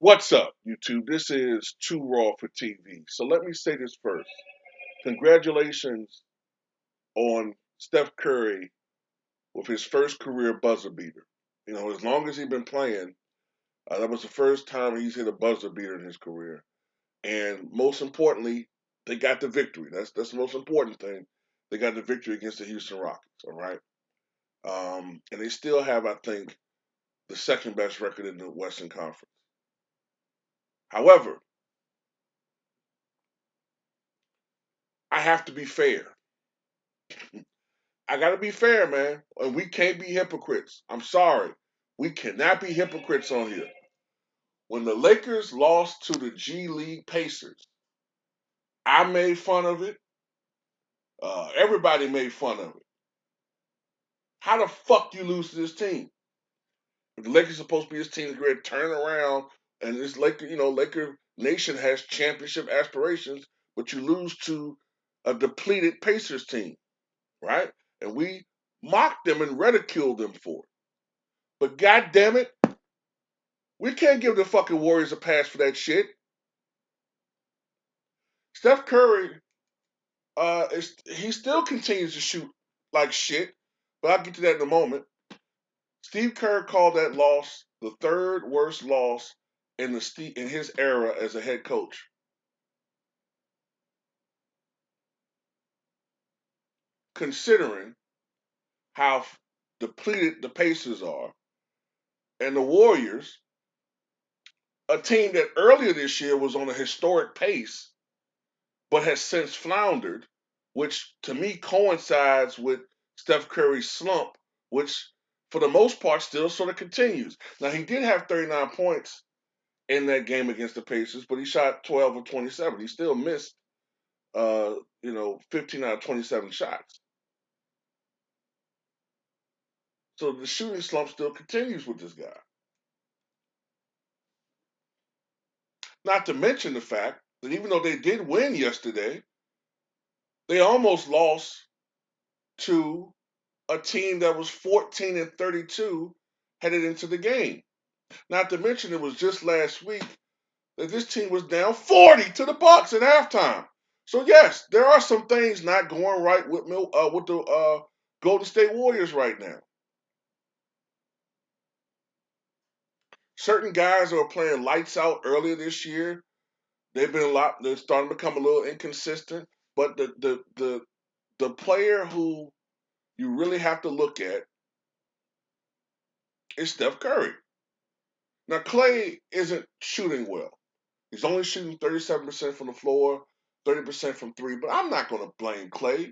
What's up, YouTube? This is Too Raw for TV. So let me say this first. Congratulations on Steph Curry with his first career buzzer beater. You know, as long as he's been playing, that was the first time he's hit a buzzer beater in his career. And most importantly, they got the victory. That's the most important thing. They got the victory against the Houston Rockets. All right, and they still have, I think, the second best record in the Western Conference. However, I have to be fair. I got to be fair, man. And we can't be hypocrites. I'm sorry. We cannot be hypocrites on here. When the Lakers lost to the G League Pacers, I made fun of it. Everybody made fun of it. How the fuck you lose to this team? The Lakers are supposed to be this team that's great turn around, and this Laker Nation has championship aspirations, but you lose to a depleted Pacers team, right? And we mocked them and ridiculed them for it. But god damn it, we can't give the fucking Warriors a pass for that shit. Steph Curry, he still continues to shoot like shit, but I'll get to that in a moment. Steve Kerr called that loss the third worst loss in his era as a head coach. Considering how depleted the Pacers are, and the Warriors, a team that earlier this year was on a historic pace, but has since floundered, which to me coincides with Steph Curry's slump, which for the most part still sort of continues. Now he did have 39 points in that game against the Pacers, but he shot 12 of 27. He still missed 15 out of 27 shots. So the shooting slump still continues with this guy. Not to mention the fact that even though they did win yesterday, they almost lost to a team that was 14 and 32 headed into the game. Not to mention it was just last week that this team was down 40 to the Bucks at halftime. So yes, there are some things not going right with the Golden State Warriors right now. Certain guys who are playing lights out earlier this year, they're starting to become a little inconsistent. But the player who you really have to look at is Steph Curry. Now Klay isn't shooting well. He's only shooting 37% from the floor, 30% from three. But I'm not going to blame Klay.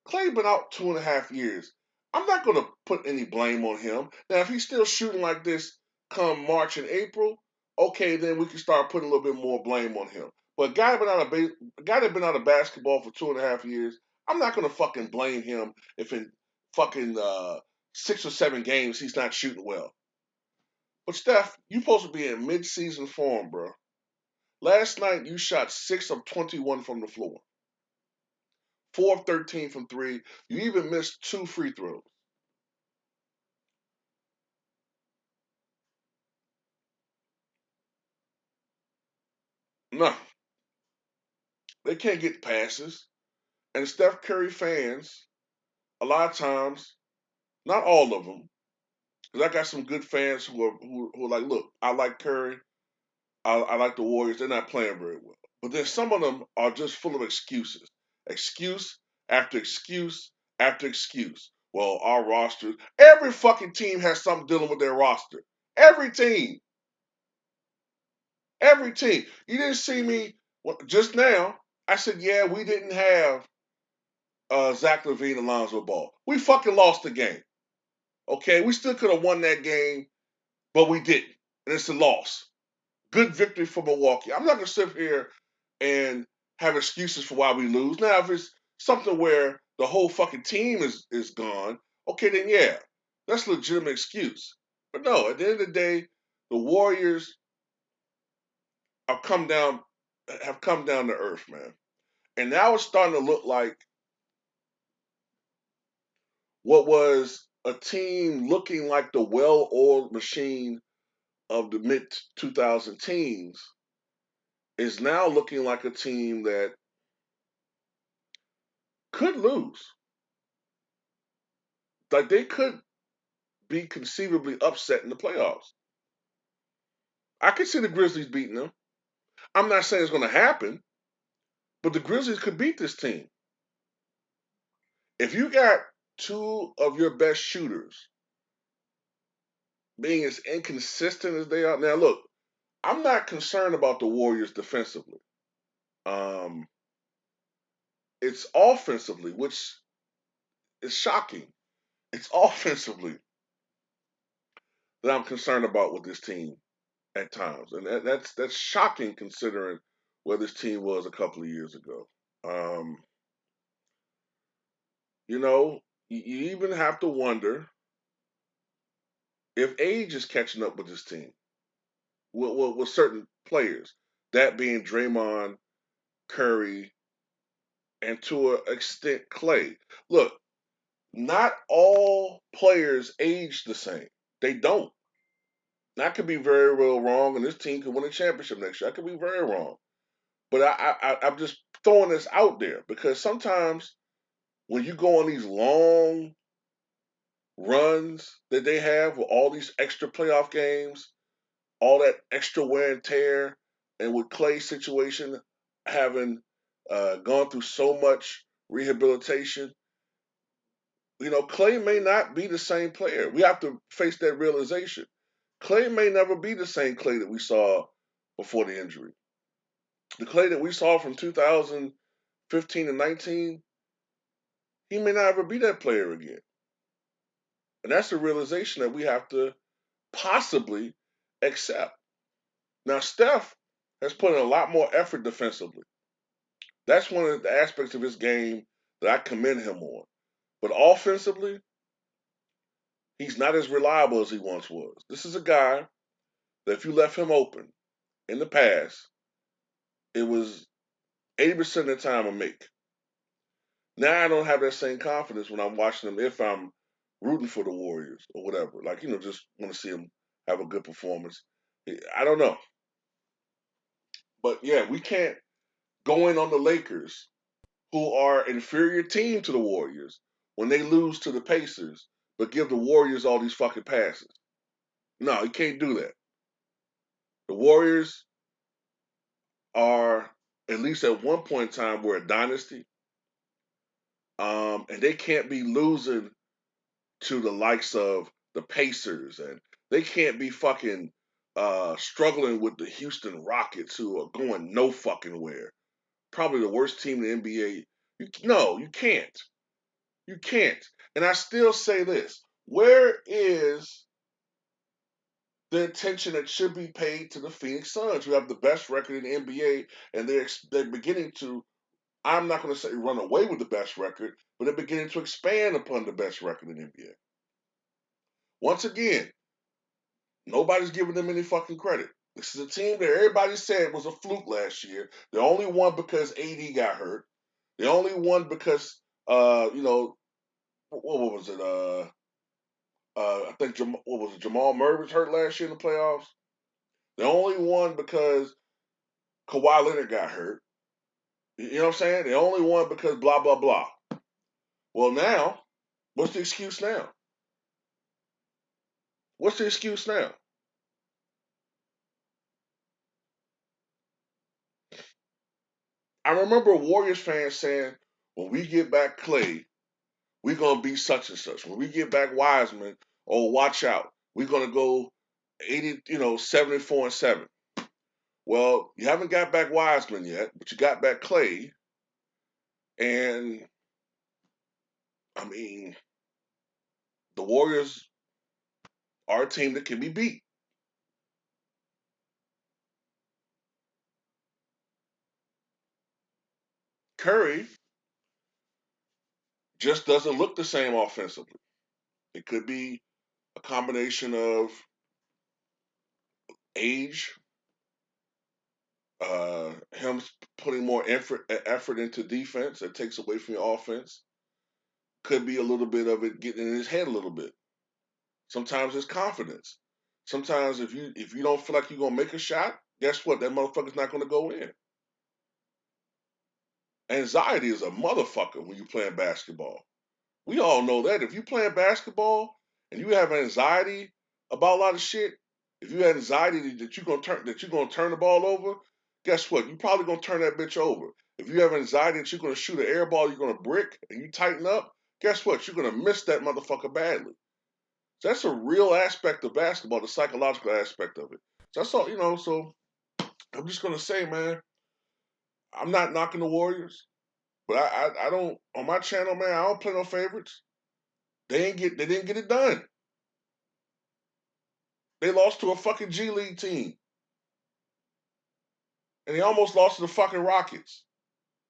Klay been out 2.5 years. I'm not going to put any blame on him. Now, if he's still shooting like this come March and April, okay, then we can start putting a little bit more blame on him. But a guy that been out of basketball for 2.5 years, I'm not going to fucking blame him if in fucking 6 or 7 games he's not shooting well. But Steph, you supposed to be in mid-season form, bro. Last night you shot 6 of 21 from the floor, 4 of 13 from three. You even missed 2 free throws. No, they can't get passes. And Steph Curry fans, a lot of times, not all of them, because I got some good fans who are like, look, I like Curry, I like the Warriors. They're not playing very well, but then some of them are just full of excuses, excuse after excuse after excuse. Well, our roster, every fucking team has something dealing with their roster. Every team, every team. You didn't see me just now. I said, yeah, we didn't have Zach LaVine, Alonzo Ball. We fucking lost the game. Okay, we still could have won that game, but we didn't, and it's a loss. Good victory for Milwaukee. I'm not gonna sit here and have excuses for why we lose. Now, if it's something where the whole fucking team is gone, okay, then yeah, that's a legitimate excuse. But no, at the end of the day, the Warriors have come down to earth, man. And now it's starting to look like what was a team looking like the well-oiled machine of the mid 2000 teens is now looking like a team that could lose. Like they could be conceivably upset in the playoffs. I could see the Grizzlies beating them. I'm not saying it's going to happen, but the Grizzlies could beat this team. If you got two of your best shooters being as inconsistent as they are, now look, I'm not concerned about the Warriors defensively. Um, it's offensively, which is shocking. It's offensively that I'm concerned about with this team at times, and that's shocking considering where this team was a couple of years ago. Um, you know, you even have to wonder if age is catching up with this team, with certain players, that being Draymond, Curry, and to an extent Klay. Look, not all players age the same. They don't. I could be very well wrong, and this team could win a championship next year. I could be very wrong, but I'm just throwing this out there because sometimes when you go on these long runs that they have with all these extra playoff games, all that extra wear and tear, and with Klay's situation having gone through so much rehabilitation, Klay may not be the same player. We have to face that realization. Klay may never be the same Klay that we saw before the injury. The Klay that we saw from 2015 and 19, he may not ever be that player again. And that's a realization that we have to possibly accept. Now, Steph has put in a lot more effort defensively. That's one of the aspects of his game that I commend him on. But offensively, he's not as reliable as he once was. This is a guy that if you left him open in the past, it was 80% of the time a make. Now I don't have that same confidence when I'm watching them if I'm rooting for the Warriors or whatever. Like, just want to see them have a good performance. I don't know. But yeah, we can't go in on the Lakers, who are inferior team to the Warriors, when they lose to the Pacers, but give the Warriors all these fucking passes. No, you can't do that. The Warriors are, at least at one point in time, were a dynasty. And they can't be losing to the likes of the Pacers, and they can't be fucking struggling with the Houston Rockets, who are going no fucking where. Probably the worst team in the NBA. No, you can't. You can't. And I still say this: where is the attention that should be paid to the Phoenix Suns, who have the best record in the NBA, and they're beginning to, I'm not going to say run away with the best record, but they're beginning to expand upon the best record in the NBA. Once again, nobody's giving them any fucking credit. This is a team that everybody said was a fluke last year. They only won because AD got hurt. They only won because, what was it? I think what was it? Jamal Murray was hurt last year in the playoffs. They only won because Kawhi Leonard got hurt. You know what I'm saying? They only won because blah blah blah. Well, now, what's the excuse now? What's the excuse now? I remember Warriors fans saying, "When we get back Klay, we're gonna be such and such. When we get back Wiseman, oh watch out, we're gonna go 80, 74-7." Well, you haven't got back Wiseman yet, but you got back Klay, and I mean, the Warriors are a team that can be beat. Curry just doesn't look the same offensively. It could be a combination of age, him putting more effort into defense that takes away from your offense. Could be a little bit of it getting in his head a little bit. Sometimes it's confidence. Sometimes if you don't feel like you're gonna make a shot, guess what? That motherfucker's not gonna go in. Anxiety is a motherfucker when you're playing basketball. We all know that. If you playing basketball and you have anxiety about a lot of shit, if you have anxiety that you're gonna turn the ball over, guess what? You probably gonna turn that bitch over. If you have anxiety that you're gonna shoot an air ball, you're gonna brick, and you tighten up, guess what? You're gonna miss that motherfucker badly. So that's a real aspect of basketball, the psychological aspect of it. So that's all, so I'm just gonna say, man, I'm not knocking the Warriors, but I don't on my channel, man, I don't play no favorites. They didn't get it done. They lost to a fucking G League team. And they almost lost to the fucking Rockets.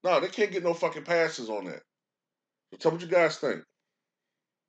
No, they can't get no fucking passes on that. So tell me what you guys think.